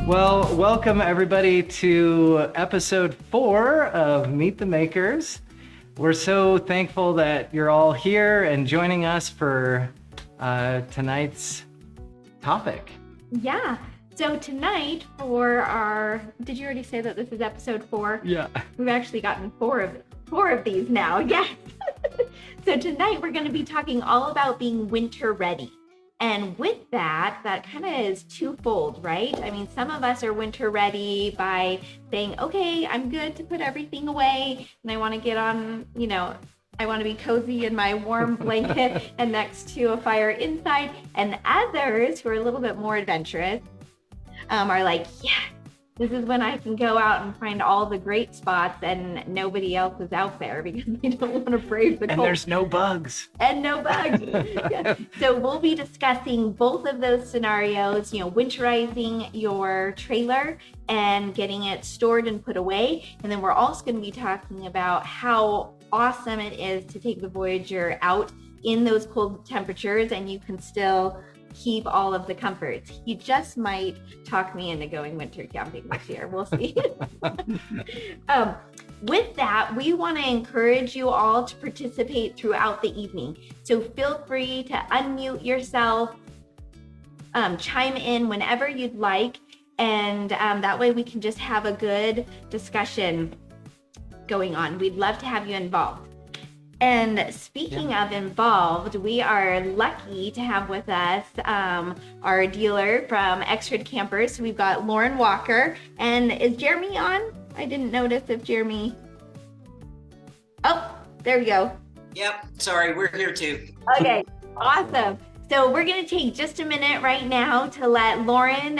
Well, welcome everybody to episode 4 of Meet the Makers. We're so thankful that you're all here and joining us for tonight's topic. Yeah. So tonight for our, did you already say that this is episode 4? Yeah. We've actually gotten four of these now. Yes. So tonight we're going to be talking all about being winter ready. And with that kind of is twofold, right? I mean, some of us are winter ready by saying, okay, I'm good to put everything away and I want to get on, I want to be cozy in my warm blanket and next to a fire inside. And others who are a little bit more adventurous are like, yeah, this is when I can go out and find all the great spots and nobody else is out there because they don't want to brave the cold. And there's no bugs. Yeah. So we'll be discussing both of those scenarios, winterizing your trailer and getting it stored and put away. And then we're also going to be talking about how awesome it is to take the Voyager out in those cold temperatures and you can still keep all of the comforts. You just might talk me into going winter camping this year. We'll see. With that, we want to encourage you all to participate throughout the evening. So feel free to unmute yourself, chime in whenever you'd like, and that way we can just have a good discussion going on. We'd love to have you involved. And speaking of involved, we are lucky to have with us our dealer from XGrid Campers. So we've got Lauren Walker. And is Jeremy on? I didn't notice if Jeremy... Oh, there we go. Yep, sorry, we're here too. Okay, awesome. So we're going to take just a minute right now to let Lauren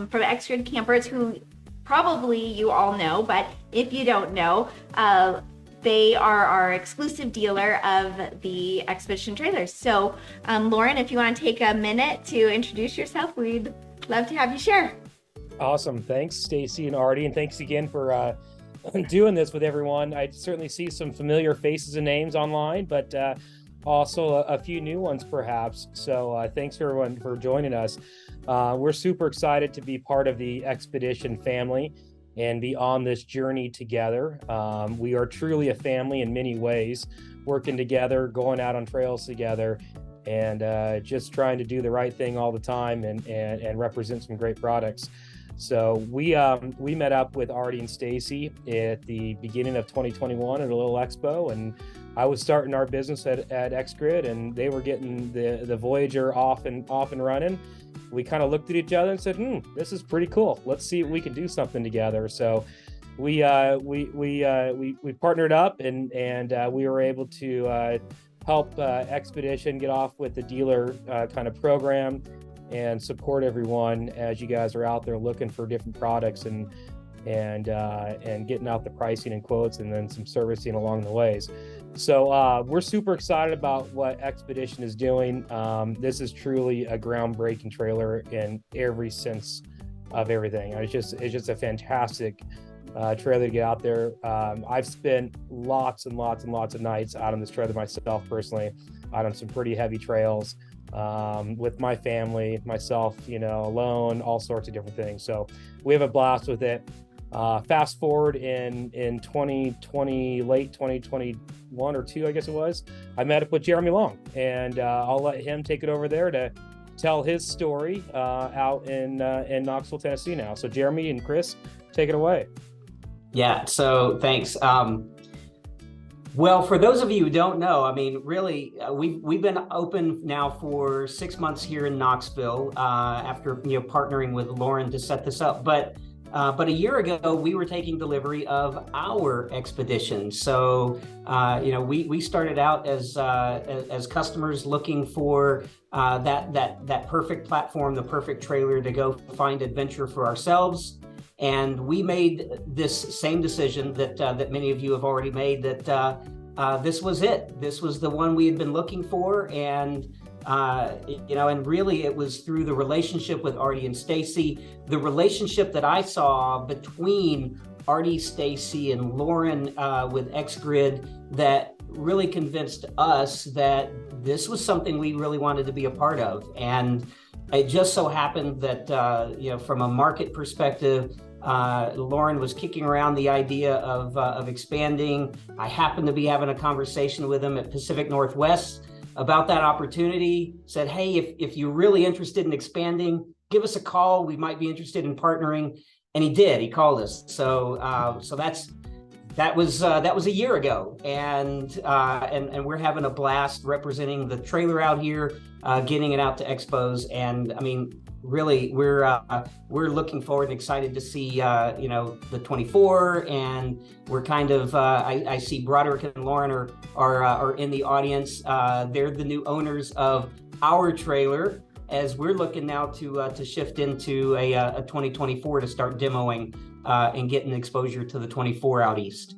from XGrid Campers, who probably you all know, but if you don't know, they are our exclusive dealer of the Xpedition Trailers. So, Lauren, if you want to take a minute to introduce yourself, we'd love to have you share. Awesome. Thanks, Stacy and Artie, and thanks again for doing this with everyone. I certainly see some familiar faces and names online, but also a few new ones perhaps. So thanks everyone for joining us. We're super excited to be part of the Xpedition family and be on this journey together. We are truly a family in many ways, working together, going out on trails together, and just trying to do the right thing all the time and represent some great products. So we met up with Artie and Stacy at the beginning of 2021 at a little expo, and I was starting our business at XGrid, and they were getting the Voyager off and running. We kind of looked at each other and said, this is pretty cool. Let's see if we can do something together. So we partnered up and we were able to help Xpedition get off with the dealer kind of program and support everyone as you guys are out there looking for different products and getting out the pricing and quotes and then some servicing along the ways. So we're super excited about what Xpedition is doing. This is truly a groundbreaking trailer in every sense of everything. It's just a fantastic trailer to get out there. I've spent lots and lots and lots of nights out on this trailer myself personally, out on some pretty heavy trails with my family, myself, alone, all sorts of different things. So we have a blast with it. Fast forward in 2020, late 2021 or 2, I guess it was, I met up with Jeremy Long, and I'll let him take it over there to tell his story out in Knoxville, Tennessee now. So Jeremy and Chris, take it away. Yeah, so thanks. Well, for those of you who don't know, I mean, really, we've been open now for 6 months here in Knoxville after partnering with Lauren to set this up. But a year ago, we were taking delivery of our Xpedition. So, we started out as customers looking for that perfect platform, the perfect trailer to go find adventure for ourselves. And we made this same decision that many of you have already made, that this was it. This was the one we had been looking for. And and really it was through the relationship with Artie and Stacy, the relationship that I saw between Artie, Stacy, and Lauren with XGrid that really convinced us that this was something we really wanted to be a part of. And it just so happened that, from a market perspective, Lauren was kicking around the idea of expanding. I happened to be having a conversation with him at Pacific Northwest about that opportunity, said, hey, if you're really interested in expanding, give us a call. We might be interested in partnering. And he did, he called us. So that was a year ago. And we're having a blast representing the trailer out here, getting it out to expos. And I mean, really, we're looking forward and excited to see, the 24, and we're kind of, I see Broderick and Lauren are in the audience. They're the new owners of our trailer, as we're looking now to shift into a 2024 to start demoing and getting exposure to the 24 out east.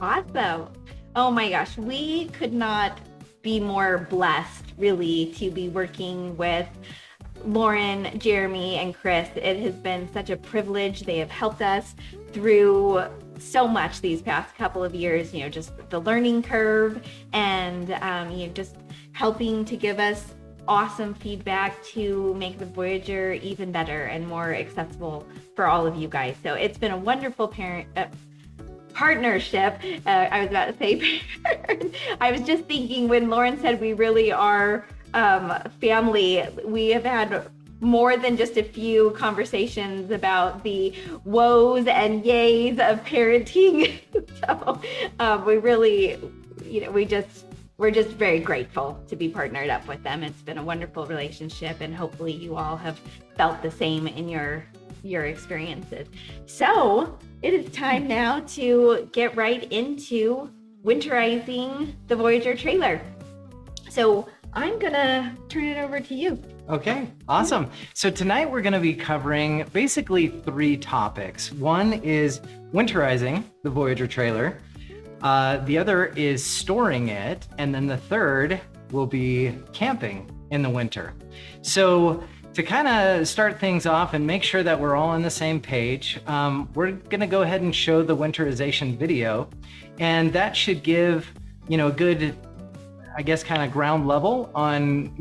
Awesome. Oh my gosh, we could not be more blessed, really, to be working with Lauren, Jeremy, and Chris. It has been such a privilege. They have helped us through so much these past couple of years, just the learning curve, and just helping to give us awesome feedback to make the Voyager even better and more accessible for all of you guys. So it's been a wonderful partnership. I was about to say I was just thinking when Lauren said we really are family, we have had more than just a few conversations about the woes and yays of parenting. So we really, we're just very grateful to be partnered up with them. It's been a wonderful relationship, and hopefully you all have felt the same in your experiences. So it is time now to get right into winterizing the Voyager trailer. So I'm gonna turn it over to you. Okay, awesome. So tonight we're gonna be covering basically 3 topics. One is winterizing the Voyager trailer. The other is storing it. And then the third will be camping in the winter. So to kind of start things off and make sure that we're all on the same page, we're gonna go ahead and show the winterization video. And that should give, a good, I guess, kind of ground level on,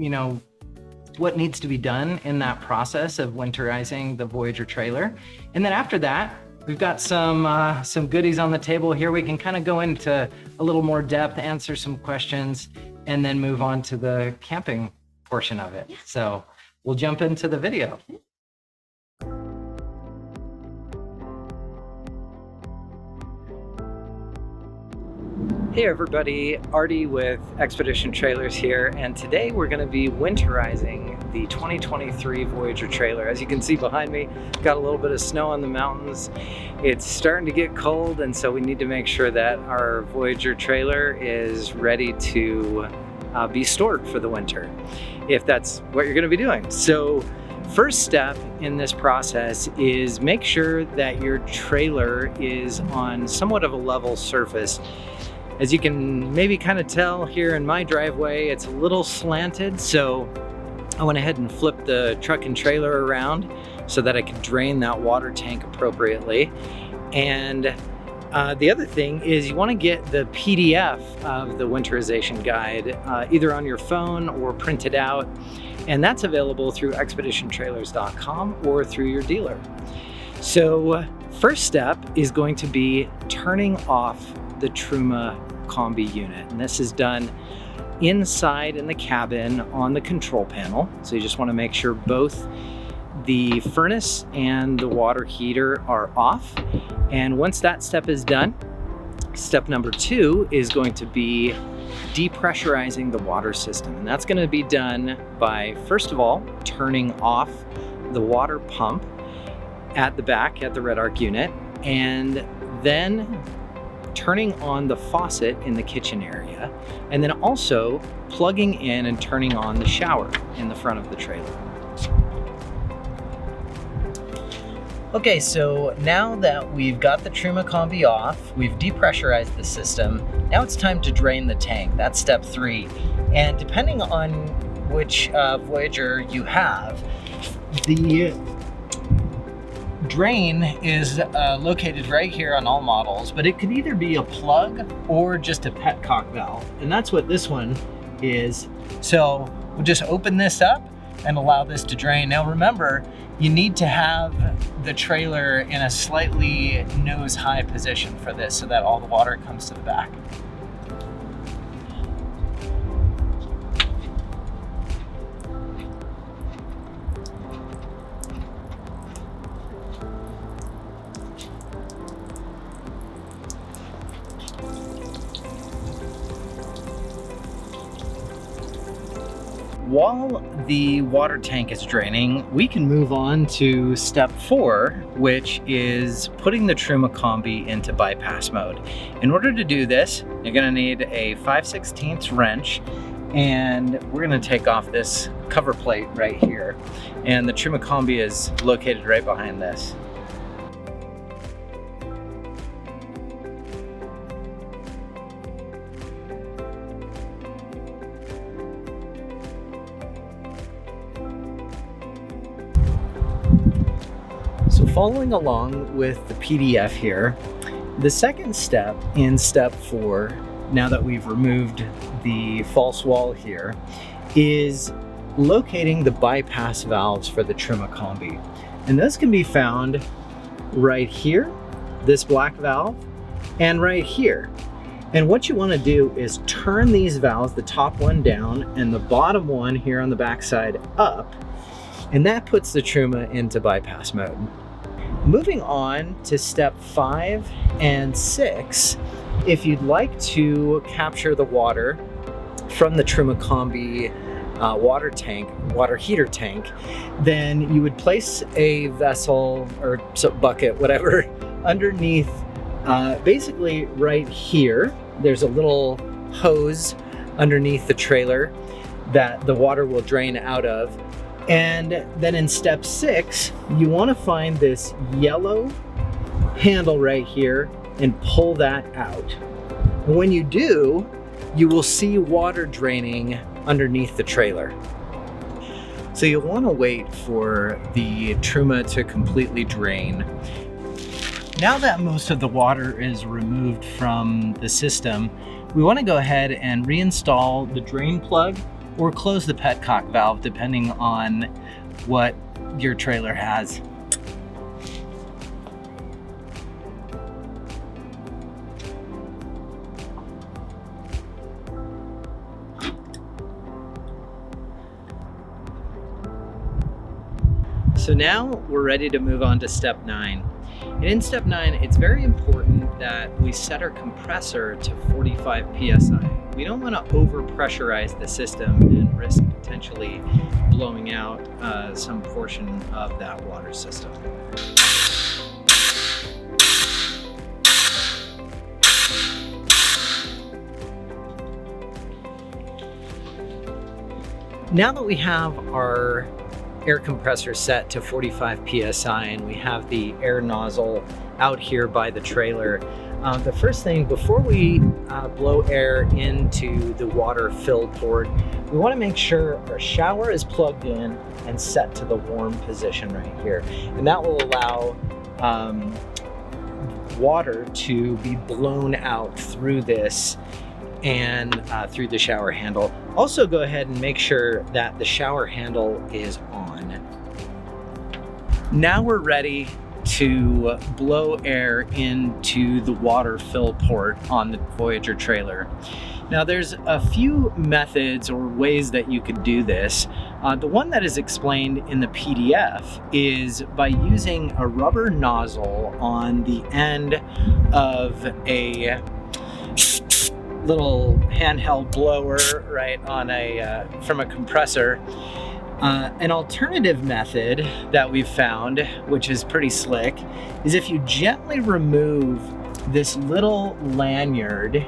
what needs to be done in that process of winterizing the Voyager trailer. And then after that, we've got some goodies on the table here. We can kind of go into a little more depth, answer some questions, and then move on to the camping portion of it. So we'll jump into the video. Hey everybody, Artie with Xpedition Trailers here, and today we're going to be winterizing the 2023 Voyager trailer. As you can see behind me, got a little bit of snow on the mountains. It's starting to get cold, and so we need to make sure that our Voyager trailer is ready to be stored for the winter, if that's what you're going to be doing. So first step in this process is make sure that your trailer is on somewhat of a level surface. As you can maybe kind of tell here in my driveway, it's a little slanted, so I went ahead and flipped the truck and trailer around so that I could drain that water tank appropriately. And the other thing is you want to get the PDF of the winterization guide either on your phone or printed out, and that's available through XpeditionTrailers.com or through your dealer. So first step is going to be turning off the Truma Combi unit, and this is done inside in the cabin on the control panel. So you just want to make sure both the furnace and the water heater are off. And once that step is done, step number 2 is going to be depressurizing the water system, and that's going to be done by, first of all, turning off the water pump at the back at the Red Arc unit, and then turning on the faucet in the kitchen area, and then also plugging in and turning on the shower in the front of the trailer. Okay, so now that we've got the Truma Combi off, we've depressurized the system, now it's time to drain the tank. That's step 3. And depending on which Voyager you have, the drain is located right here on all models, but it could either be a plug or just a petcock valve. And that's what this one is. So we'll just open this up and allow this to drain. Now remember, you need to have the trailer in a slightly nose-high position for this so that all the water comes to the back. While the water tank is draining, we can move on to step 4, which is putting the Truma into bypass mode. In order to do this, you're going to need a 5/16 wrench, and we're going to take off this cover plate right here. And the Truma is located right behind this. So following along with the PDF here, the second step in step 4, now that we've removed the false wall here, is locating the bypass valves for the Truma Combi. And those can be found right here, this black valve, and right here. And what you want to do is turn these valves, the top one down and the bottom one here on the back side up, and that puts the Truma into bypass mode. Moving on to step 5 and 6, if you'd like to capture the water from the Truma water heater tank, then you would place a vessel or bucket, whatever, underneath, basically right here. There's a little hose underneath the trailer that the water will drain out of. And then in step 6, you want to find this yellow handle right here and pull that out. And when you do, you will see water draining underneath the trailer. So you'll want to wait for the Truma to completely drain. Now that most of the water is removed from the system, we want to go ahead and reinstall the drain plug or close the petcock valve depending on what your trailer has. So now we're ready to move on to step 9. And in step 9, it's very important that we set our compressor to 45 PSI. We don't want to over-pressurize the system and risk potentially blowing out some portion of that water system. Now that we have our air compressor set to 45 PSI and we have the air nozzle out here by the trailer, the first thing before we blow air into the water fill port, we want to make sure our shower is plugged in and set to the warm position right here. And that will allow water to be blown out through this and through the shower handle. Also go ahead and make sure that the shower handle is on. Now we're ready to blow air into the water fill port on the Voyager trailer. Now there's a few methods or ways that you could do this. The one that is explained in the PDF is by using a rubber nozzle on the end of a little handheld blower, right, on from a compressor. An alternative method that we've found, which is pretty slick, is if you gently remove this little lanyard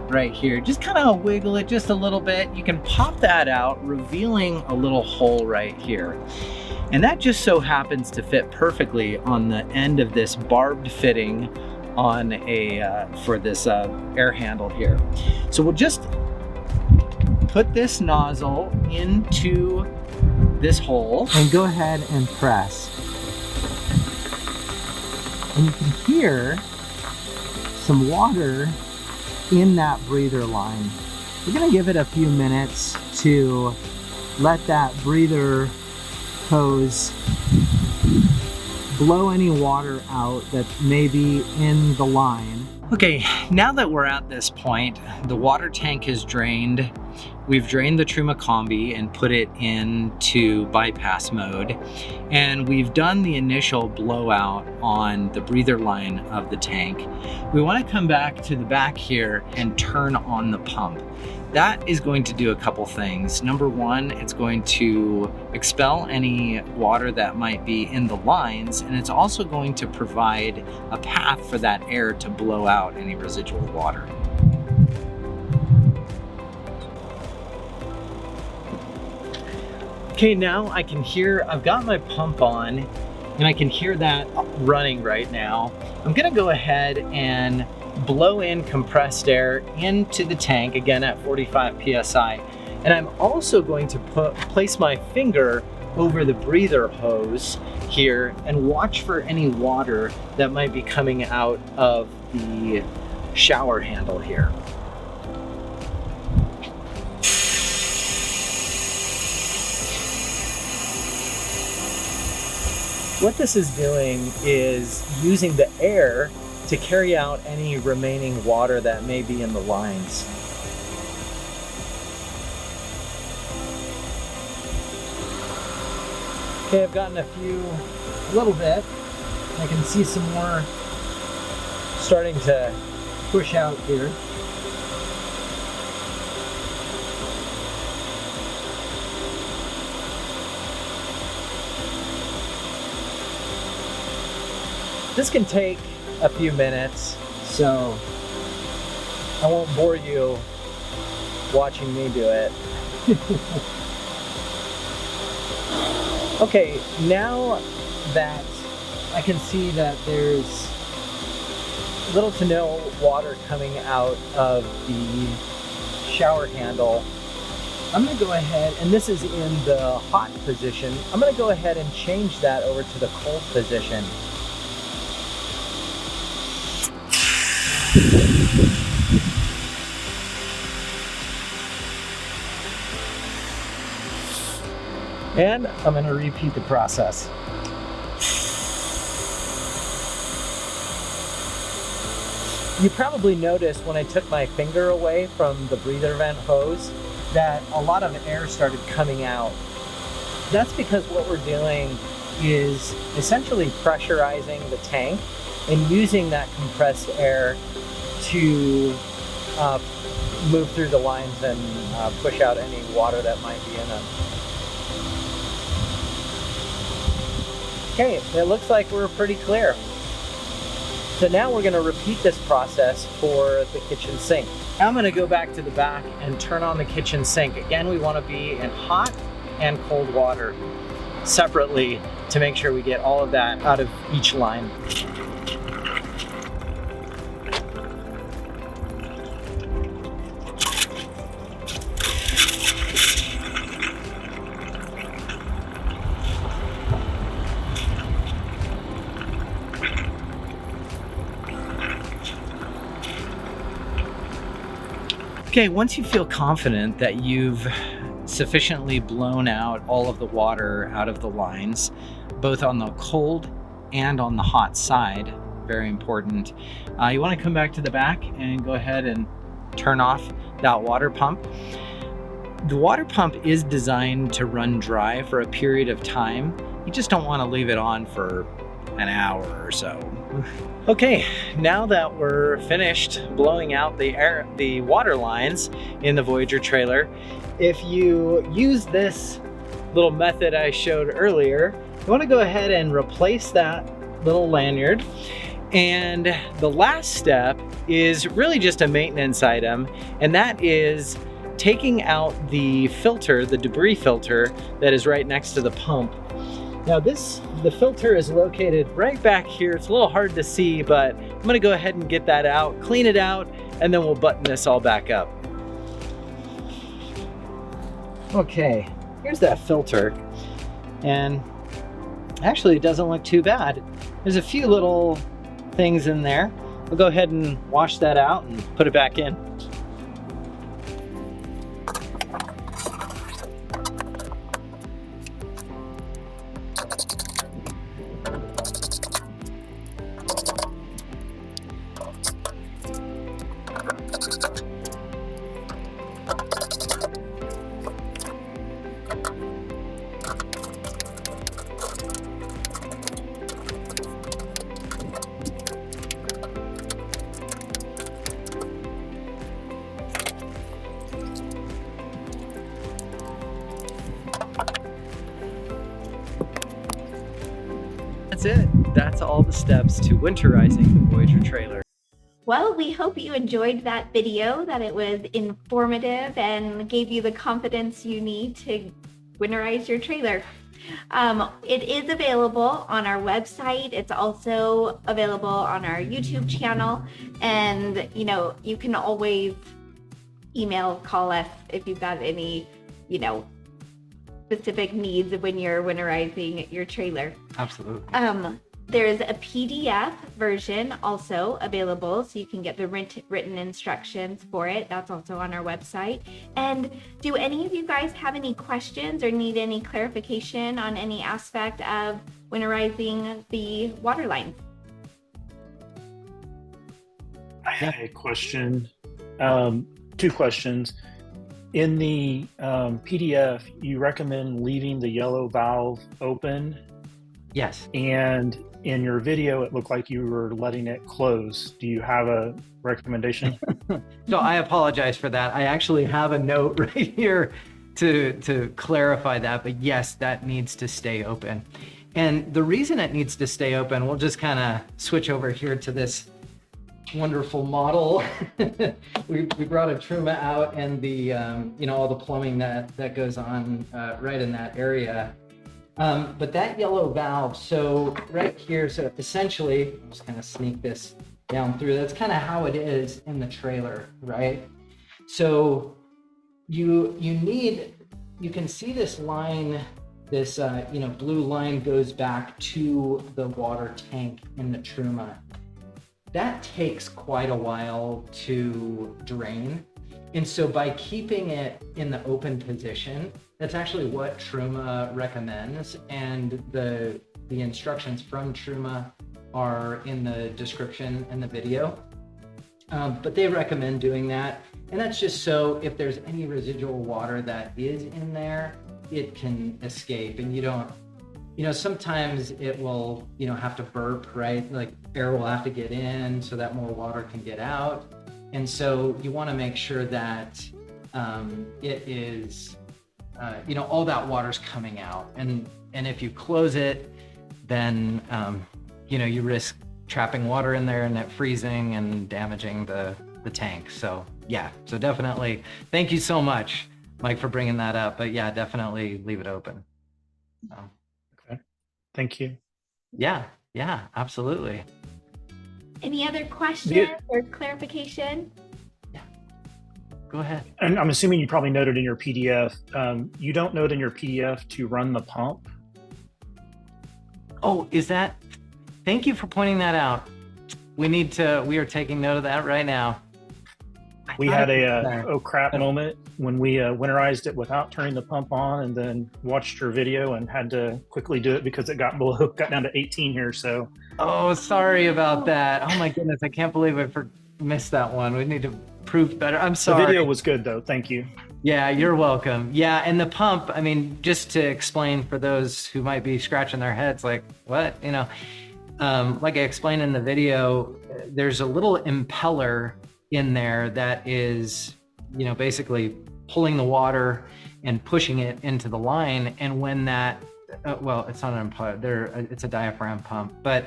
right here, just kind of wiggle it just a little bit, you can pop that out, revealing a little hole right here. And that just so happens to fit perfectly on the end of this barbed fitting on for this air handle here. So we'll just put this nozzle into this hole and go ahead and press. And you can hear some water in that breather line. We're gonna give it a few minutes to let that breather hose blow any water out that may be in the line. Okay, now that we're at this point, the water tank is drained. We've drained the Truma Combi and put it into bypass mode. And we've done the initial blowout on the breather line of the tank. We want to come back to the back here and turn on the pump. That is going to do a couple things. Number one, it's going to expel any water that might be in the lines, and it's also going to provide a path for that air to blow out any residual water. Okay, now I can hear, I've got my pump on and I can hear that running right now. I'm gonna go ahead and blow in compressed air into the tank, again at 45 PSI. And I'm also going to place my finger over the breather hose here and watch for any water that might be coming out of the shower handle here. What this is doing is using the air to carry out any remaining water that may be in the lines. Okay, I've gotten a little bit. I can see some more starting to push out here. This can take a few minutes, so I won't bore you watching me do it. Okay, now that I can see that there's little to no water coming out of the shower handle, I'm gonna go ahead, and this is in the hot position, I'm gonna go ahead and change that over to the cold position. And I'm going to repeat the process. You probably noticed when I took my finger away from the breather vent hose that a lot of air started coming out. That's because what we're doing is essentially pressurizing the tank and using that compressed air to move through the lines and push out any water that might be in them. Okay, it looks like we're pretty clear. So now we're going to repeat this process for the kitchen sink. Now I'm going to go back to the back and turn on the kitchen sink. Again, we want to be in hot and cold water separately to make sure we get all of that out of each line. Okay, once you feel confident that you've sufficiently blown out all of the water out of the lines, both on the cold and on the hot side, very important, you want to come back to the back and go ahead and turn off that water pump. The water pump is designed to run dry for a period of time. You just don't want to leave it on for an hour or so. Okay, now that we're finished blowing out the water lines in the Voyager trailer, if you use this little method I showed earlier, you want to go ahead and replace that little lanyard. And the last step is really just a maintenance item, and that is taking out the filter, the debris filter that is right next to the pump. Now the filter is located right back here. It's a little hard to see, but I'm gonna go ahead and get that out, clean it out, and then we'll button this all back up. Okay, here's that filter. And actually it doesn't look too bad. There's a few little things in there. We'll go ahead and wash that out and put it back in. That's it. That's all the steps to winterizing the Voyager trailer. Well, we hope you enjoyed that video, that it was informative and gave you the confidence you need to winterize your trailer. It is available on our website. It's also available on our YouTube channel. And, you know, you can always email, call us if you've got any, you know, specific needs when you're winterizing your trailer. Absolutely. There's a PDF version also available, so you can get the written instructions for it. That's also on our website. And do any of you guys have any questions or need any clarification on any aspect of winterizing the water lines? I have a question, two questions. In the PDF, you recommend leaving the yellow valve open, Yes. and in your video, it looked like you were letting it close. Do you have a recommendation? So I apologize for that. I actually have a note right here to clarify that, but yes, that needs to stay open. And the reason it needs to stay open, we'll just kind of switch over here to this wonderful model. we brought a Truma out, and the you know, all the plumbing that goes on right in that area. But that yellow valve, so right here, so essentially, I'll just kind of sneak this down through. That's kind of how it is in the trailer, right? So you can see this line, this you know, blue line goes back to the water tank in the Truma. That takes quite a while to drain. And so by keeping it in the open position, that's actually what Truma recommends. And the instructions from Truma are in the description in the video. But they recommend doing that. And that's just so if there's any residual water that is in there, it can escape. And you don't, you know, sometimes it will, you know, have to burp, right? Like air will have to get in so that more water can get out. And so you want to make sure that it is, you know, all that water's coming out. And if you close it, then, you know, you risk trapping water in there and it freezing and damaging the tank. So yeah, so definitely, thank you so much, Mike, for bringing that up. But yeah, definitely leave it open. So. Okay, thank you. Yeah, absolutely. Any other questions or clarification? Yeah, go ahead. And I'm assuming you probably noted in your PDF, you don't note in your PDF to run the pump. Oh, is that? Thank you for pointing that out. We are taking note of that right now. We had a oh crap moment when we winterized it without turning the pump on, and then watched your video and had to quickly do it because it got down to 18 here. So. Oh, sorry about that. Oh my goodness, I can't believe I missed that one. We need to prove better. I'm sorry. The video was good though. Thank you. Yeah, you're welcome. Yeah, and the pump, I mean, just to explain for those who might be scratching their heads like, what? You know, like I explained in the video, there's a little impeller in there that is, you know, basically pulling the water and pushing it into the line. And when that, well, it's not an impeller, it's a diaphragm pump, but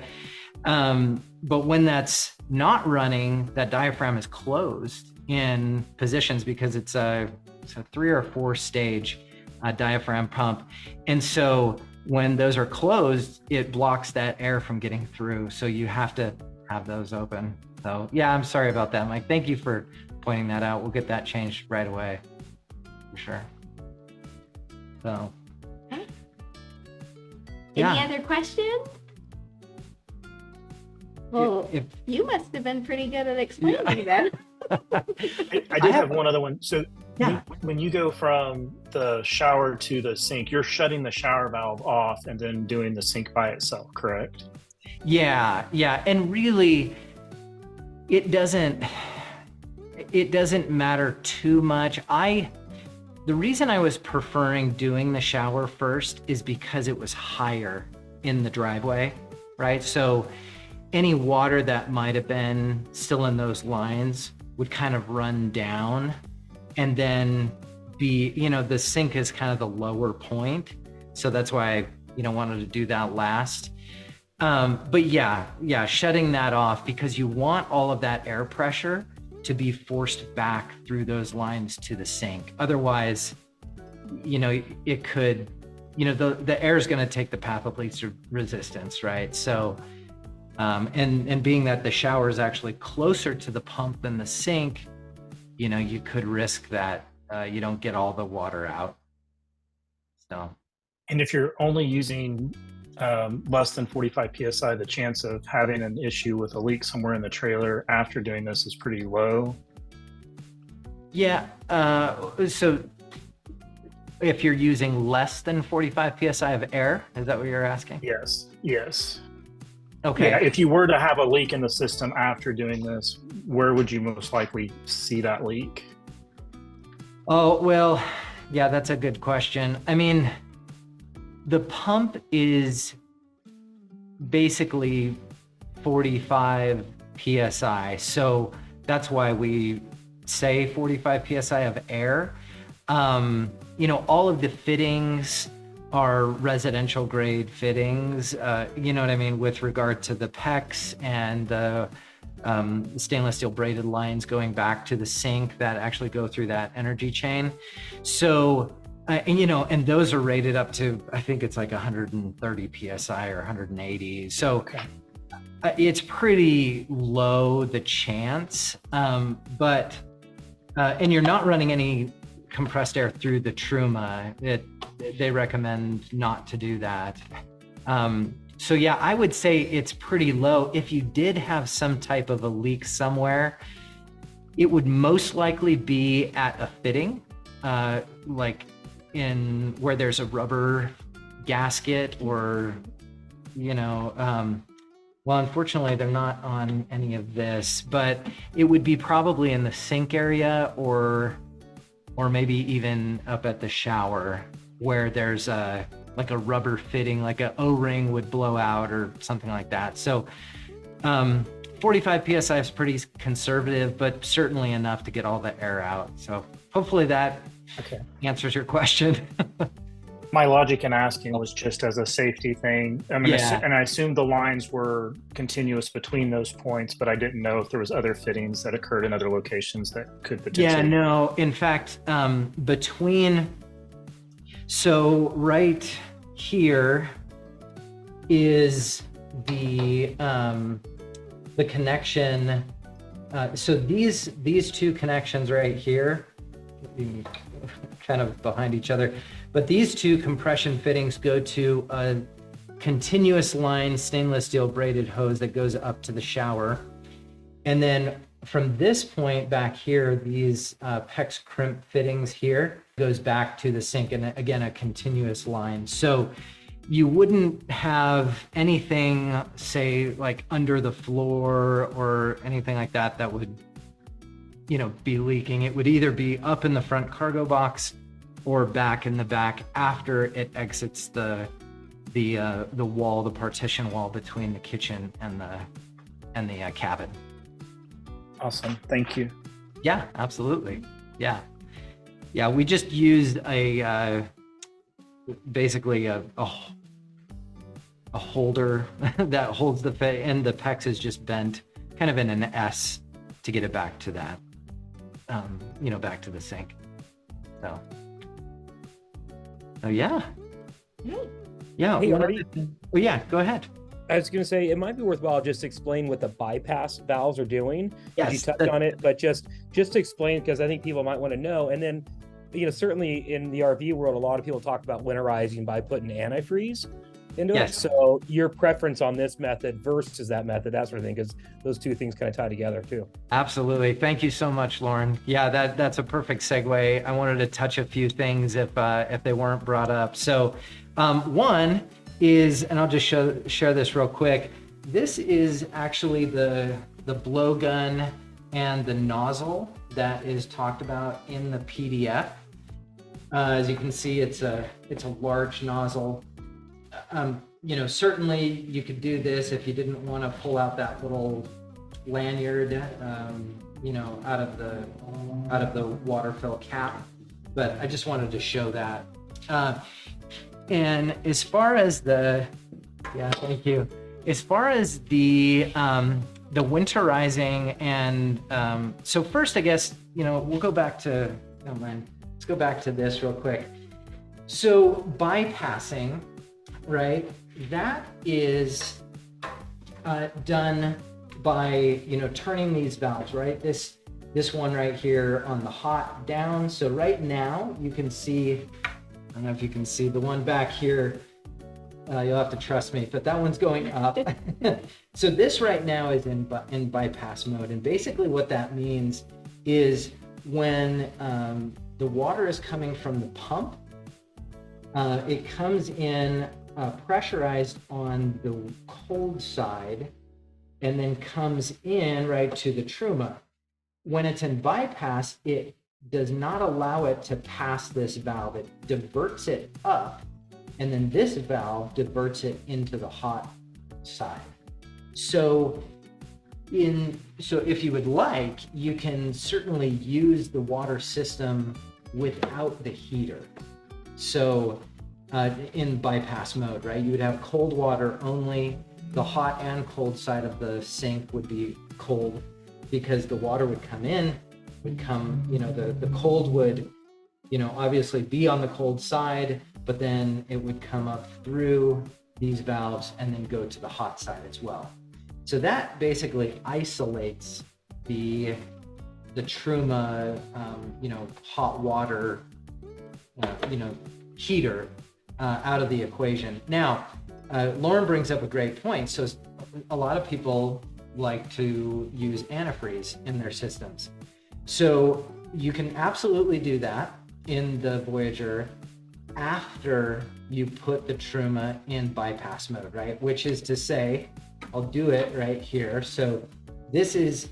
when that's not running, that diaphragm is closed in positions because it's a 3 or 4 stage diaphragm pump. And so when those are closed, it blocks that air from getting through. So you have to have those open. So yeah, I'm sorry about that, Mike. Thank you for pointing that out. We'll get that changed right away, for sure. So, Okay. Yeah. Any other questions? Well, if you must have been pretty good at explaining then. I did have one other one. So Yeah. when you go from the shower to the sink, you're shutting the shower valve off and then doing the sink by itself, correct? Yeah, and really, it doesn't matter too much. The reason I was preferring doing the shower first is because it was higher in the driveway, right? So any water that might have been still in those lines would kind of run down, and then the sink is kind of the lower point. So that's why I, wanted to do that last. But yeah, shutting that off, because you want all of that air pressure to be forced back through those lines to the sink. Otherwise, it could, the air is going to take the path of least resistance, right? So, and being that the shower is actually closer to the pump than the sink, you could risk that you don't get all the water out. So. And if you're only using less than 45 psi, the chance of having an issue with a leak somewhere in the trailer after doing this is pretty low. Yeah. So if you're using less than 45 psi of air, is that what you're asking? Yes. Okay. Yeah, if you were to have a leak in the system after doing this, where would you most likely see that leak? Oh, well, yeah, that's a good question. I mean, the pump is basically 45 psi. So that's why we say 45 psi of air. All of the fittings are residential grade fittings, you know what I mean, with regard to the PEX and the stainless steel braided lines going back to the sink that actually go through that energy chain. So, and those are rated up to, I think it's like 130 psi or 180. So Okay. It's pretty low, the chance, but and you're not running any compressed air through the Truma. They recommend not to do that. So yeah, I would say it's pretty low. If you did have some type of a leak somewhere, it would most likely be at a fitting, like in where there's a rubber gasket, or well, unfortunately they're not on any of this, but it would be probably in the sink area, or maybe even up at the shower where there's like a rubber fitting, like a O-ring would blow out or something like that. So 45 psi is pretty conservative, but certainly enough to get all the air out. So hopefully that answers your question. My logic in asking was just as a safety thing. I mean, Yeah. and I assumed the lines were continuous between those points, but I didn't know if there was other fittings that occurred in other locations that could potentially. Yeah, no, in fact, so right here is the connection. So these two connections right here, kind of behind each other, but these two compression fittings go to a continuous line stainless steel braided hose that goes up to the shower. And then from this point back here, these PEX crimp fittings here goes back to the sink, and again, a continuous line. So you wouldn't have anything, say, like under the floor or anything like that that would, be leaking. It would either be up in the front cargo box or back in the back after it exits the wall, the partition wall between the kitchen and the cabin. Awesome. Thank you. Yeah, absolutely. Yeah. We just used basically a holder that holds the and the PEX is just bent kind of in an S to get it back to that, back to the sink. So yeah. Yeah. Hey, Artie, Well, yeah, go ahead. I was going to say, it might be worthwhile just explain what the bypass valves are doing. Yes, You touched on it, but just to explain, because I think people might want to know. And then, certainly in the RV world, a lot of people talk about winterizing by putting antifreeze. into Yes. it. So your preference on this method versus that method, that sort of thing, because those two things kind of tie together too. Absolutely. Thank you so much, Lauren. Yeah, that's a perfect segue. I wanted to touch a few things if they weren't brought up. So one is, and I'll just share this real quick. This is actually the blowgun and the nozzle that is talked about in the PDF. As you can see, it's a large nozzle. You know, certainly you could do this if you didn't want to pull out that little lanyard, you know, out of the water fill cap. But I just wanted to show that. And as far as thank you. As far as the winterizing and so first, I guess, you know, we'll go back to, oh man, let's go back to this real quick. So bypassing, right? That is done by, you know, turning these valves, right? This one right here on the hot down. So right now you can see, I don't know if you can see the one back here. You'll have to trust me, but that one's going up. So this right now is in bypass mode. And basically what that means is when the water is coming from the pump, it comes in pressurized on the cold side and then comes in right to the truma. When it's in bypass, it does not allow it to pass this valve. It diverts it up, and then this valve diverts it into the hot side. So if you would like, you can certainly use the water system without the heater. So in bypass mode, right? You would have cold water only. The hot and cold side of the sink would be cold because the water would come in, you know, the cold would, you know, obviously be on the cold side, but then it would come up through these valves and then go to the hot side as well. So that basically isolates the truma, you know, hot water, you know, heater out of the equation. Now, Lauren brings up a great point. So a lot of people like to use antifreeze in their systems. So you can absolutely do that in the Voyager after you put the truma in bypass mode, right? Which is to say, I'll do it right here. So this is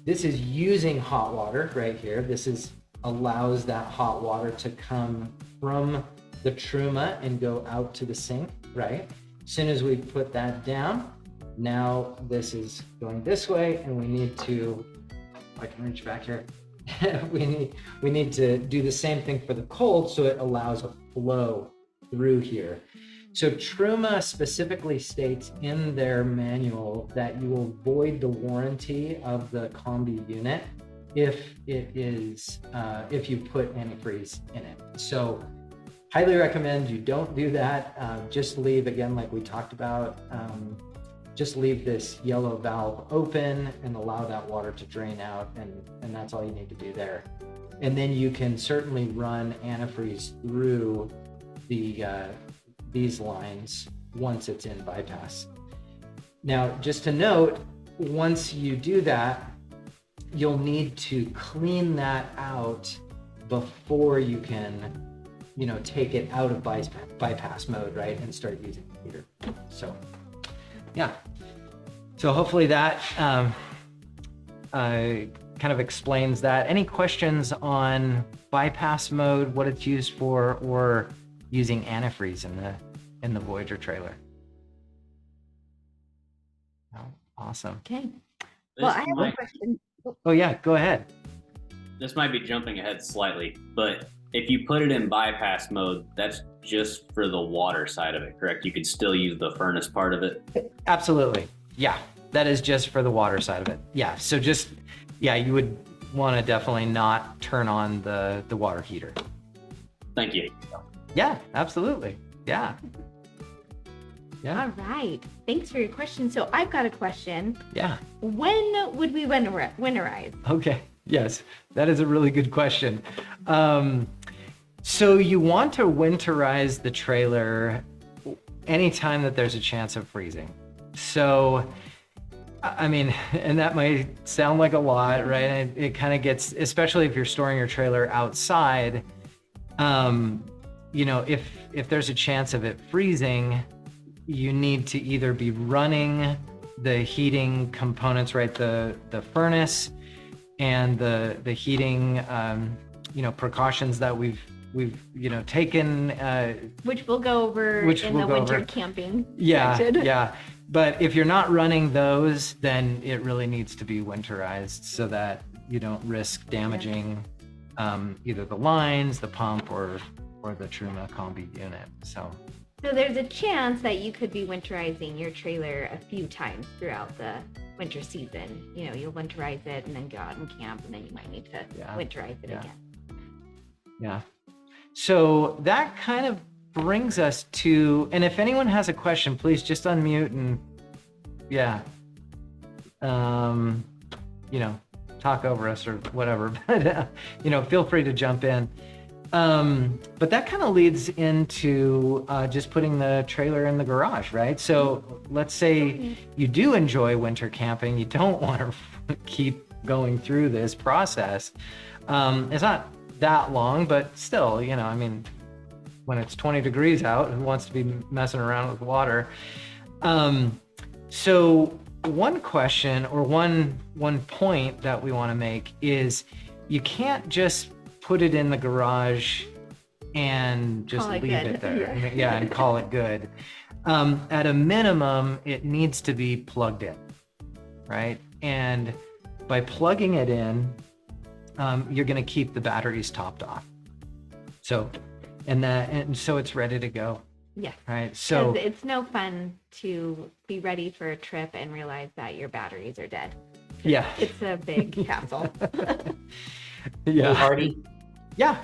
using hot water right here. This allows that hot water to come from the truma and go out to the sink, right? As soon as we put that down, now this is going this way, and we need to, I can reach back here. we need to do the same thing for the cold, so it allows a flow through here. So Truma specifically states in their manual that you will void the warranty of the combi unit if if you put antifreeze in it. So highly recommend you don't do that. Just leave, again, like we talked about, just leave this yellow valve open and allow that water to drain out, and that's all you need to do there. And then you can certainly run antifreeze through these lines once it's in bypass. Now, just to note, once you do that, you'll need to clean that out before you can, you know, take it out of bypass mode, right, and start using the heater. So, yeah. So hopefully that kind of explains that. Any questions on bypass mode, what it's used for, or using antifreeze in the Voyager trailer? Oh, awesome. Okay. Well, I have a question. Oh yeah, go ahead. This might be jumping ahead slightly, but if you put it in bypass mode, that's just for the water side of it, correct? You could still use the furnace part of it? Absolutely. Yeah, that is just for the water side of it. Yeah, so just, yeah, you would want to definitely not turn on the water heater. Thank you. Yeah, absolutely. Yeah. Yeah. All right. Thanks for your question. So I've got a question. Yeah. When would we winterize? Okay. Yes, that is a really good question. So you want to winterize the trailer anytime that there's a chance of freezing. So, I mean, and that might sound like a lot, right? And it kind of gets, especially if you're storing your trailer outside, you know, if there's a chance of it freezing, you need to either be running the heating components, right? The furnace and the heating, you know, precautions that we've you know taken, which we'll go over in the winter camping section. Yeah. But if you're not running those, then it really needs to be winterized so that you don't risk damaging either the lines, the pump, or the Truma combi unit. So there's a chance that you could be winterizing your trailer a few times throughout the winter season. You know, you'll winterize it and then go out and camp, and then you might need to winterize it again. Yeah. So that kind of brings us to, and if anyone has a question, please just unmute and you know, talk over us or whatever, but you know, feel free to jump in. But that kind of leads into just putting the trailer in the garage, right? So let's say you do enjoy winter camping, you don't want to keep going through this process. It's not that long, but still, you know, I mean, when it's 20 degrees out, who wants to be messing around with water? So one question or one point that we want to make is you can't just put it in the garage and just leave it there. And call it good. At a minimum, it needs to be plugged in, right? And by plugging it in, you're going to keep the batteries topped off. So, and so it's ready to go. Yes. Right. So it's no fun to be ready for a trip and realize that your batteries are dead. Yeah. It's a big hassle. Hey, Hardy. Yeah.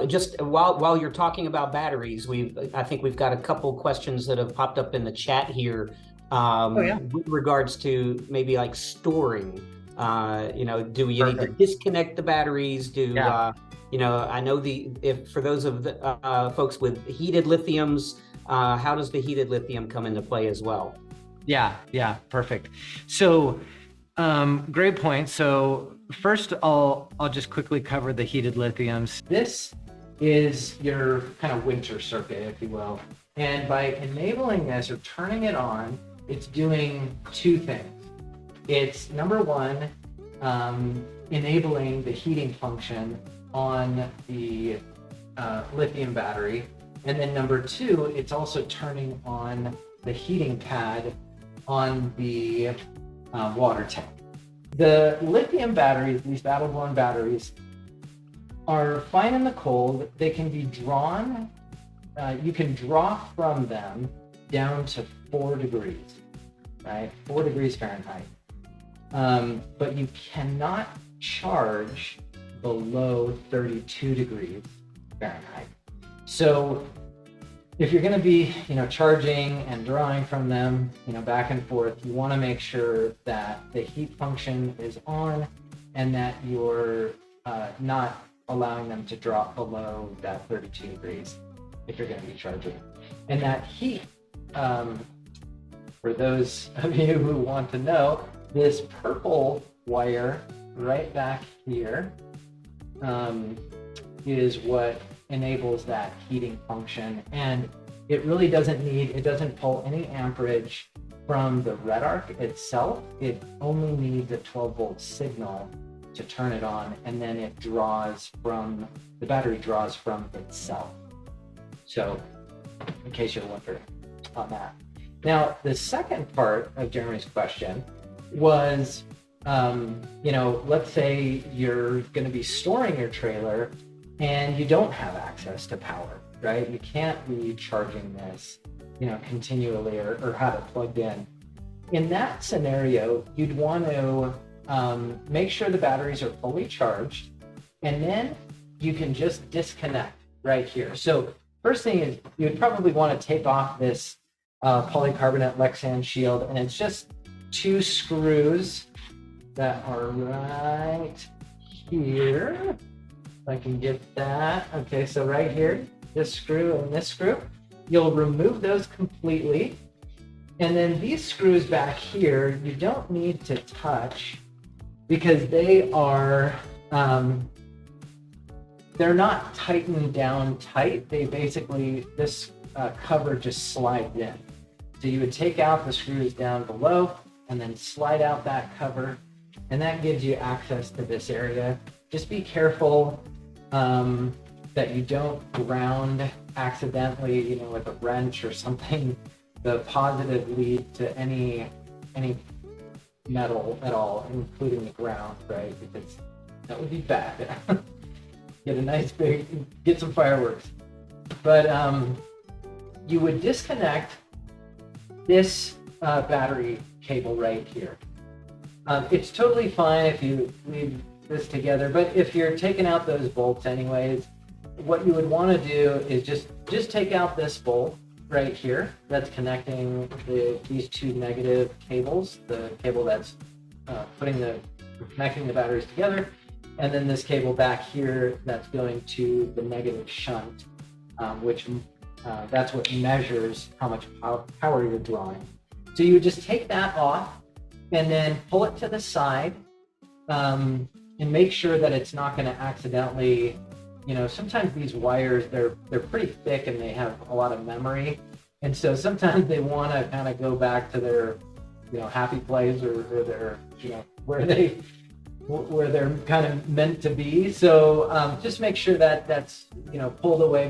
Just while you're talking about batteries, I think we've got a couple questions that have popped up in the chat here. With regards to maybe like storing. You know, do we need to disconnect the batteries? You know, I know if for those of the folks with heated lithiums, how does the heated lithium come into play as well? Yeah, perfect. So, great point. So first, I'll just quickly cover the heated lithiums. This is your kind of winter circuit, if you will. And by enabling this or turning it on, it's doing two things. It's number one, enabling the heating function on the lithium battery. And then number two, it's also turning on the heating pad on the water tank. The lithium batteries, these battle-born batteries, are fine in the cold. They can be drawn, you can draw from them down to 4 degrees, right? 4 degrees Fahrenheit. But you cannot charge below 32 degrees Fahrenheit. So if you're going to be, you know, charging and drawing from them, you know, back and forth, you want to make sure that the heat function is on and that you're not allowing them to drop below that 32 degrees if you're going to be charging. And that heat, for those of you who want to know, this purple wire right back here is what enables that heating function. And it really it doesn't pull any amperage from the red arc itself. It only needs a 12-volt signal to turn it on, and then the battery draws from itself. So in case you're wondering on that. Now, the second part of Jeremy's question was, you know, let's say you're going to be storing your trailer and you don't have access to power, right? You can't be charging this, you know, continually or have it plugged in. In that scenario, you'd want to make sure the batteries are fully charged, and then you can just disconnect right here. So first thing is you'd probably want to take off this polycarbonate Lexan shield, and it's just 2 screws that are right here. If I can get that. Okay, so right here, this screw and this screw. you'll remove those completely. And then these screws back here, you don't need to touch because they are, they're not tightened down tight. They basically, this cover just slides in. So you would take out the screws down below and then slide out that cover, and that gives you access to this area. Just be careful that you don't ground accidentally, with a wrench or something, the positive lead to any metal at all, including the ground, right? Because that would be bad. Get some fireworks. But you would disconnect this battery cable right here. It's totally fine if you leave this together, but if you're taking out those bolts anyways, what you would want to do is just take out this bolt right here that's connecting these two negative cables, the cable that's connecting the batteries together, and then this cable back here that's going to the negative shunt, which that's what measures how much power you're drawing. So you would just take that off and then pull it to the side, and make sure that it's not going to accidentally, sometimes these wires, they're pretty thick and they have a lot of memory. And so sometimes they want to kind of go back to their, happy place or their, where they're kind of meant to be. So just make sure that that's, pulled away.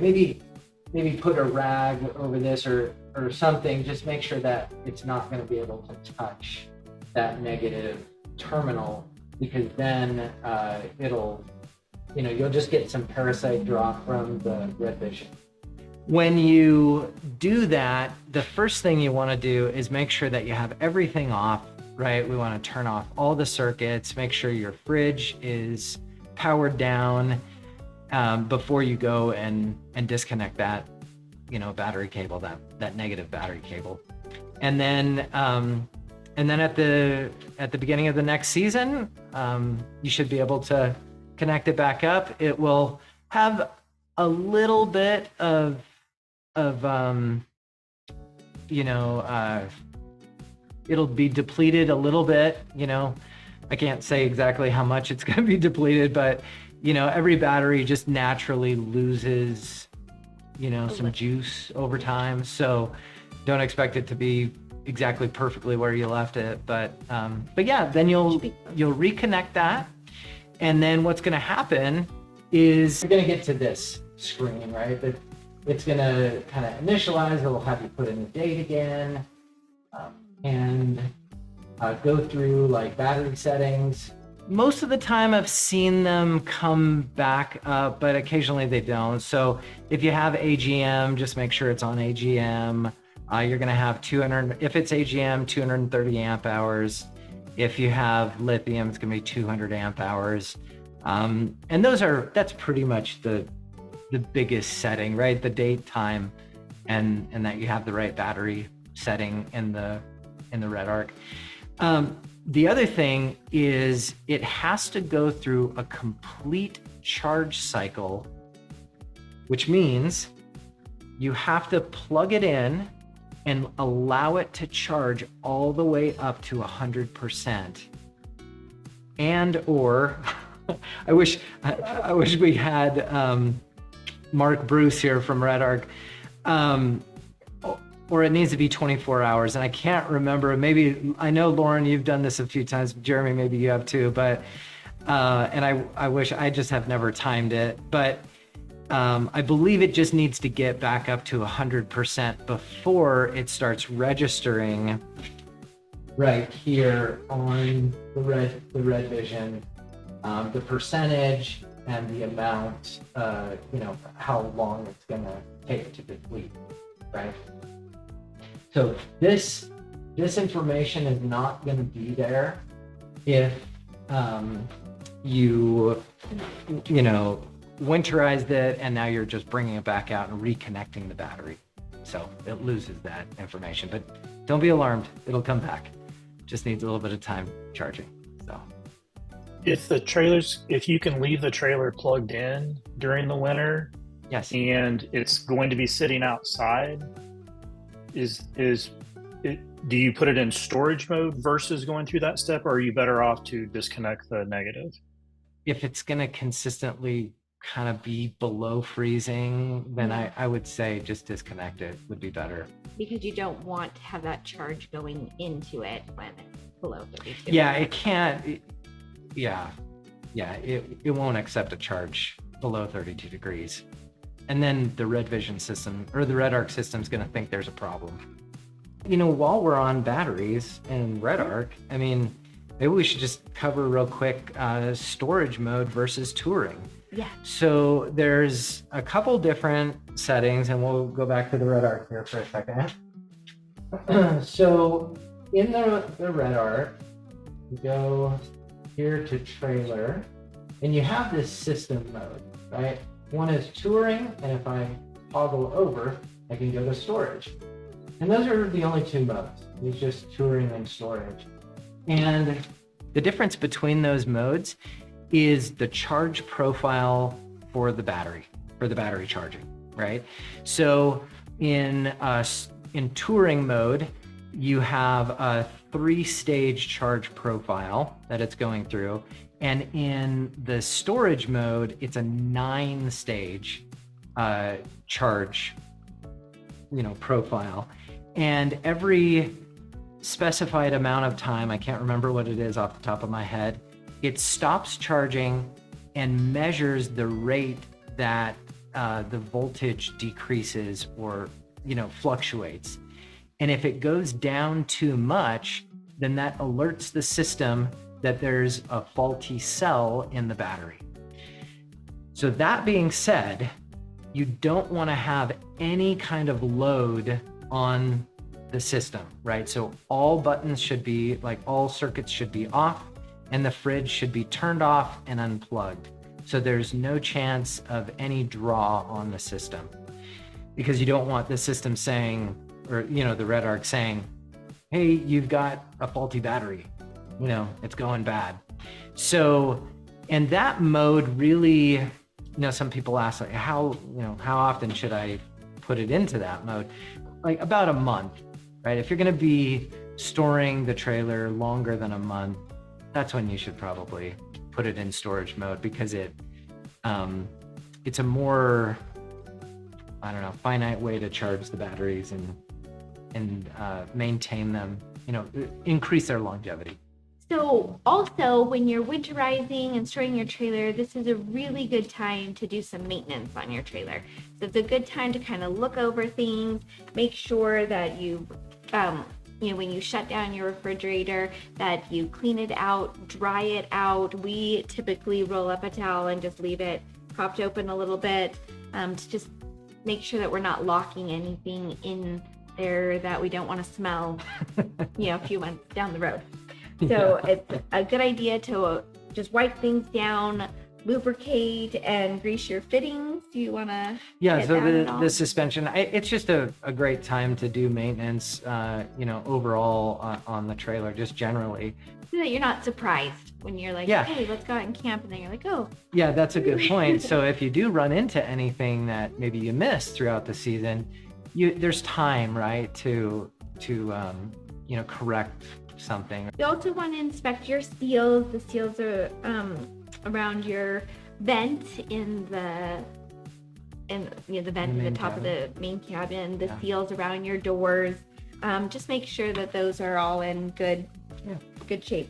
Maybe put a rag over this or something. Just make sure that it's not going to be able to touch that negative terminal, because then you'll just get some parasite drop from the red vision. When you do that, the first thing you want to do is make sure that you have everything off, right? We want to turn off all the circuits, make sure your fridge is powered down before you go and disconnect that, battery cable, that negative battery cable. And then at the beginning of the next season, you should be able to connect it back up. It will have a little bit of it'll be depleted a little bit. I can't say exactly how much it's going to be depleted, but every battery just naturally loses some juice over time. So don't expect it to be exactly perfectly where you left it, but yeah, then you'll reconnect that, and then what's going to happen is you're going to get to this screen, right? That it's going to kind of initialize. It'll have you put in the date again, and go through like battery settings. Most of the time I've seen them come back up, but occasionally they don't. So if you have AGM, just make sure it's on AGM. You're going to have 200, if it's AGM, 230 amp hours. If you have lithium, it's going to be 200 amp hours. And that's pretty much the biggest setting, right? The date, time, and that you have the right battery setting in the Red Arc. The other thing is it has to go through a complete charge cycle, which means you have to plug it in and allow it to charge all the way up to 100%. And or I wish we had Mark Bruce here from Red Arc. Or it needs to be 24 hours. And I can't remember, maybe, I know Lauren, you've done this a few times. Jeremy, maybe you have too, but, and I wish, I just have never timed it, but I believe it just needs to get back up to 100% before it starts registering right here on the red vision, the percentage and the amount, how long it's gonna take to deplete, right? So this information is not going to be there if you winterized it and now you're just bringing it back out and reconnecting the battery. So it loses that information, but don't be alarmed. It'll come back. Just needs a little bit of time charging. So if you can leave the trailer plugged in during the winter, Yes. and it's going to be sitting outside, do you put it in storage mode versus going through that step, or are you better off to disconnect the negative? If it's going to consistently kind of be below freezing, then I would say just disconnect it would be better. Because you don't want to have that charge going into it when it's below 32. Yeah, it can't. It won't accept a charge below 32 degrees. And then the Red Vision system or the Red Arc system is going to think there's a problem. While we're on batteries and Red Arc, I mean, maybe we should just cover real quick storage mode versus touring. Yeah. So there's a couple different settings, and we'll go back to the Red Arc here for a second. So in the Red Arc, you go here to trailer, and you have this system mode, right? One is touring, and if I toggle over, I can go to storage. And those are the only two modes. It's just touring and storage. And the difference between those modes is the charge profile for the battery charging, right? So in touring mode, you have a 3-stage charge profile that it's going through. And in the storage mode, it's a 9-stage charge, profile. And every specified amount of time, I can't remember what it is off the top of my head, it stops charging and measures the rate that the voltage decreases or, fluctuates. And if it goes down too much, then that alerts the system that there's a faulty cell in the battery. So that being said, you don't want to have any kind of load on the system, right? So all buttons should be, like all circuits should be off, and the fridge should be turned off and unplugged. So there's no chance of any draw on the system, because you don't want the system saying, or, the Red Arc saying, hey, you've got a faulty battery, it's going bad. So, and that mode really, some people ask, like, how often should I put it into that mode? Like about a month, right? If you're going to be storing the trailer longer than a month, that's when you should probably put it in storage mode, because it's a more, finite way to charge the batteries and maintain them, increase their longevity. So also when you're winterizing and storing your trailer, this is a really good time to do some maintenance on your trailer. So it's a good time to kind of look over things, make sure that you, when you shut down your refrigerator, that you clean it out, dry it out. We typically roll up a towel and just leave it propped open a little bit to just make sure that we're not locking anything in there that we don't want to smell, a few months down the road. So it's a good idea to just wipe things down, lubricate, and grease your fittings. Do you want to? Yeah, so the suspension, it's just a great time to do maintenance, overall on the trailer, just generally. So that you're not surprised when you're like, hey, let's go out and camp. And then you're like, oh. Yeah, that's a good point. So if you do run into anything that maybe you missed throughout the season, there's time, right, to correct something. You also want to inspect your seals. The seals are around your vent in the vent in the top of the main cabin, the seals around your doors. Just make sure that those are all in good shape.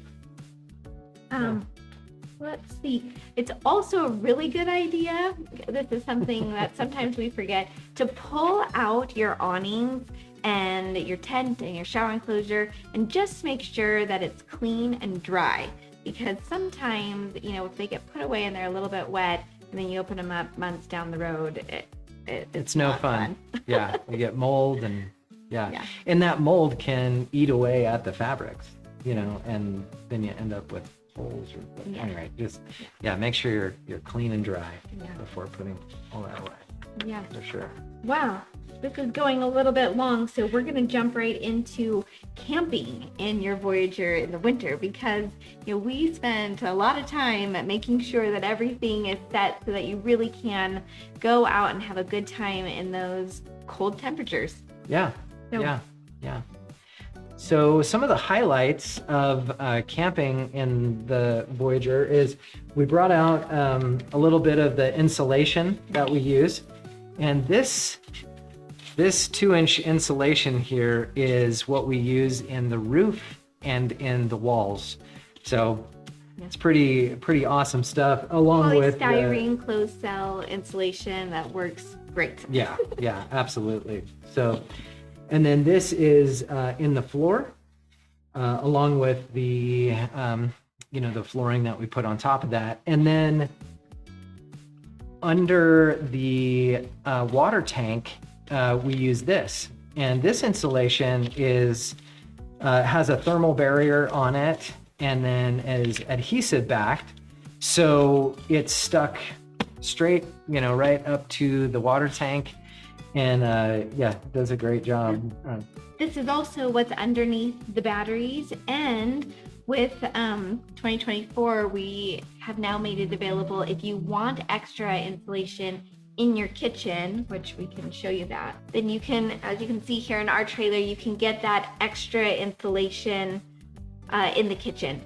Let's see. It's also a really good idea. This is something that sometimes we forget, to pull out your awnings and your tent and your shower enclosure and just make sure that it's clean and dry, because sometimes, if they get put away and they're a little bit wet and then you open them up months down the road, it's no fun. Yeah, you get mold and and that mold can eat away at the fabrics, and then you end up with holes or anyway, just make sure you're clean and dry before putting all that away. Yeah, for sure. Wow, this is going a little bit long, so we're going to jump right into camping in your Voyager in the winter because we spent a lot of time at making sure that everything is set so that you really can go out and have a good time in those cold temperatures. Yeah, So- yeah. So some of the highlights of camping in the Voyager is we brought out a little bit of the insulation that we use. And this 2-inch insulation here is what we use in the roof and in the walls. So it's pretty awesome stuff along with polystyrene closed cell insulation that works great. Yeah, absolutely. So, and then this is in the floor, along with the the flooring that we put on top of that, and then under the water tank, we use this, and this insulation has a thermal barrier on it, and then is adhesive backed, so it's stuck straight, right up to the water tank, and does a great job. This is also what's underneath the batteries, and with 2024, we have now made it available if you want extra insulation in your kitchen, which we can show you that, then you can, as you can see here in our trailer, you can get that extra insulation in the kitchen.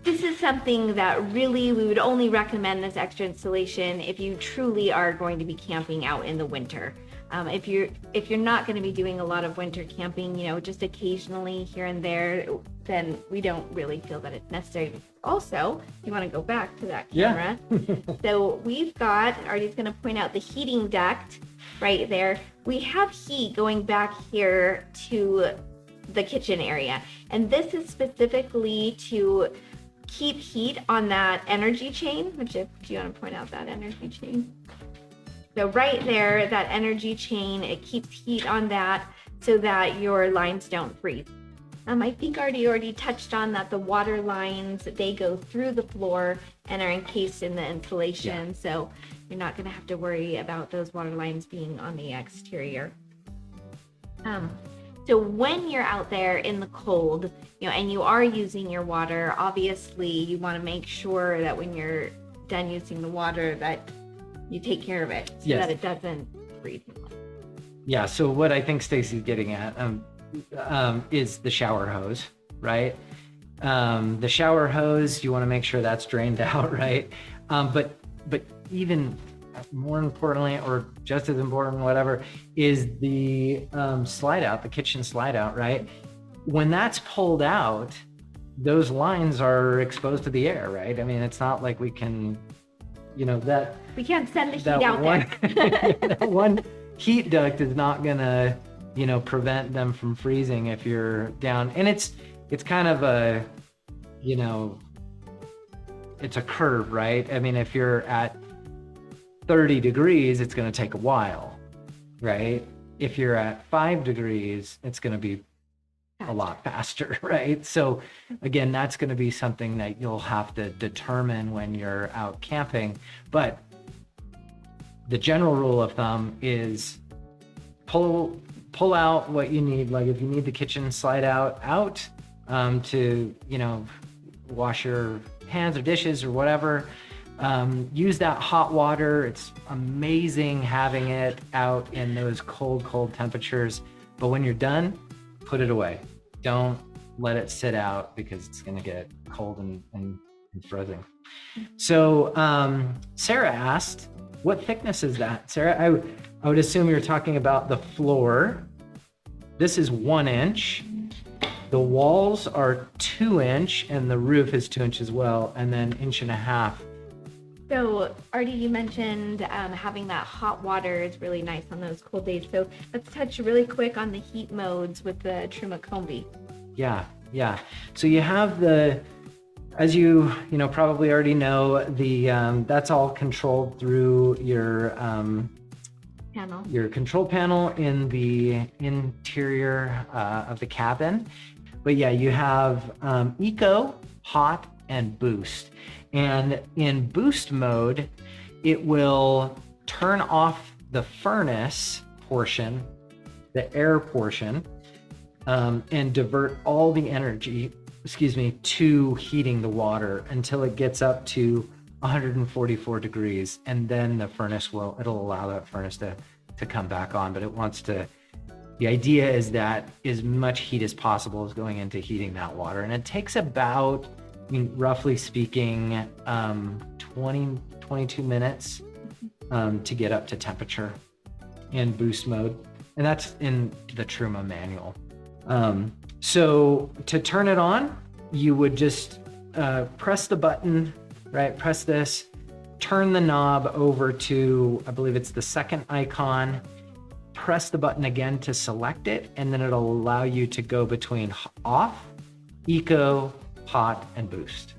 This is something that really we would only recommend this extra insulation if you truly are going to be camping out in the winter. If you're not going to be doing a lot of winter camping, just occasionally here and there, then we don't really feel that it's necessary. Also, you want to go back to that camera. Yeah. So we've got, Artie's going to point out the heating duct right there. We have heat going back here to the kitchen area. And this is specifically to keep heat on that energy chain, which do you want to point out that energy chain? So right there, that energy chain, it keeps heat on that so that your lines don't freeze. I think Artie already touched on that the water lines, they go through the floor and are encased in the insulation. Yeah. So you're not going to have to worry about those water lines being on the exterior. So when you're out there in the cold, and you are using your water, obviously you want to make sure that when you're done using the water that you take care of it so that it doesn't freeze. Yeah, so what I think Stacy's getting at is the shower hose, right? The shower hose, you want to make sure that's drained out, right? But even more importantly, or just as important, whatever, is the slide out, the kitchen slide out, right? When that's pulled out, those lines are exposed to the air, right? I mean, it's not like we can, that we can't send the heat out there. That one heat duct is not gonna, prevent them from freezing if you're down. And it's kind of a, it's a curve, right? I mean, if you're at 30 degrees, it's going to take a while, right? If you're at 5 degrees, it's going to be a lot faster, right? So again, that's going to be something that you'll have to determine when you're out camping. But the general rule of thumb is pull out what you need. Like if you need the kitchen slide out to, wash your hands or dishes or whatever, use that hot water. It's amazing having it out in those cold temperatures. But when you're done, put it away. Don't let it sit out because it's going to get cold and frozen. So Sarah asked, what thickness is that? Sarah, I would assume you're talking about the floor. This is 1 inch. The walls are 2 inch and the roof is 2 inches as well, and then 1.5 inches. So Artie, you mentioned having that hot water is really nice on those cold days. So let's touch really quick on the heat modes with the Truma Combi. Yeah. So you have as you probably already know, that's all controlled through your panel. Your control panel in the interior of the cabin. But yeah, you have Eco, Hot, and Boost. And in boost mode, it will turn off the furnace portion, the air portion, and divert all the energy, to heating the water until it gets up to 144 degrees. And then the furnace it'll allow that furnace to come back on. But the idea is that as much heat as possible is going into heating that water. And it takes about, roughly speaking, 22 minutes to get up to temperature in boost mode. And that's in the Truma manual. So to turn it on, you would just press the button, right? Press this, turn the knob over to, I believe it's the second icon, press the button again to select it, and then it'll allow you to go between off, eco, hot, and boost.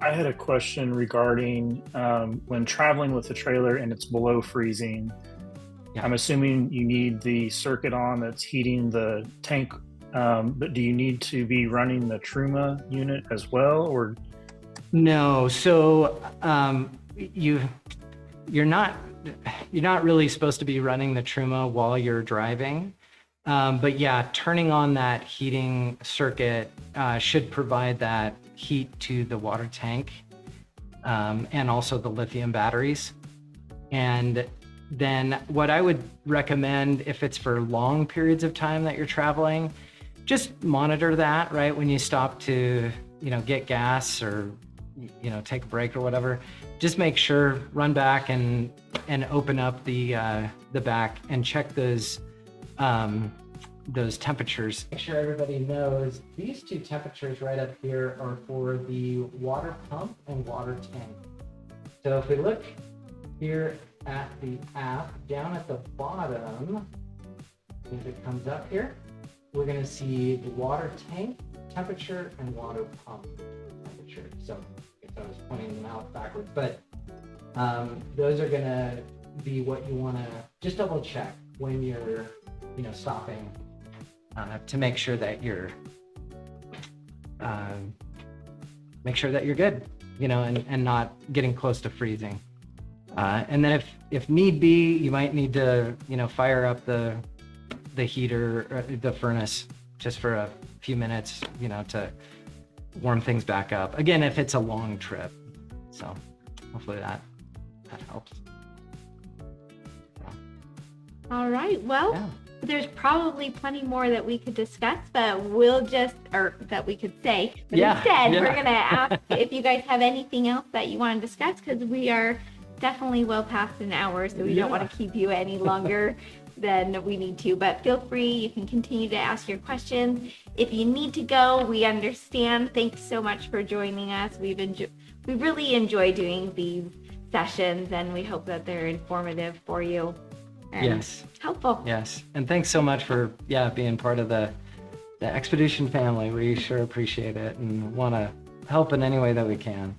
I had a question regarding when traveling with the trailer and it's below freezing. Yeah. I'm assuming you need the circuit on that's heating the tank, but do you need to be running the Truma unit as well, or? No, so you're not really supposed to be running the Truma while you're driving, but yeah, turning on that heating circuit should provide that heat to the water tank, and also the lithium batteries. And then what I would recommend, if it's for long periods of time that you're traveling, just monitor that, right? When you stop to, get gas or, take a break or whatever, just make sure, run back and open up the back and check those temperatures. Make sure everybody knows these two temperatures right up here are for the water pump and water tank. So if we look here at the app, down at the bottom, if it comes up here, we're going to see the water tank temperature and water pump temperature. So if I was pointing them out backwards, but those are going to be what you want to just double check when you're, stopping to make sure that you're good, and not getting close to freezing. And then if need be, you might need to, fire up the heater, or the furnace, just for a few minutes, to warm things back up. Again, if it's a long trip. So hopefully that helps. All right. Well, Yeah. there's probably plenty more that we could discuss, but that we could say. But Yeah, instead, yeah. we're going to ask if you guys have anything else that you want to discuss, because we are definitely well past an hour, so we don't want to keep you any longer than we need to. But feel free, you can continue to ask your questions. If you need to go, we understand. Thanks so much for joining us. We really enjoy doing these sessions, and we hope that they're informative for you. And Yes. helpful. Yes. And thanks so much for, being part of the Xpedition family. We sure appreciate it and want to help in any way that we can.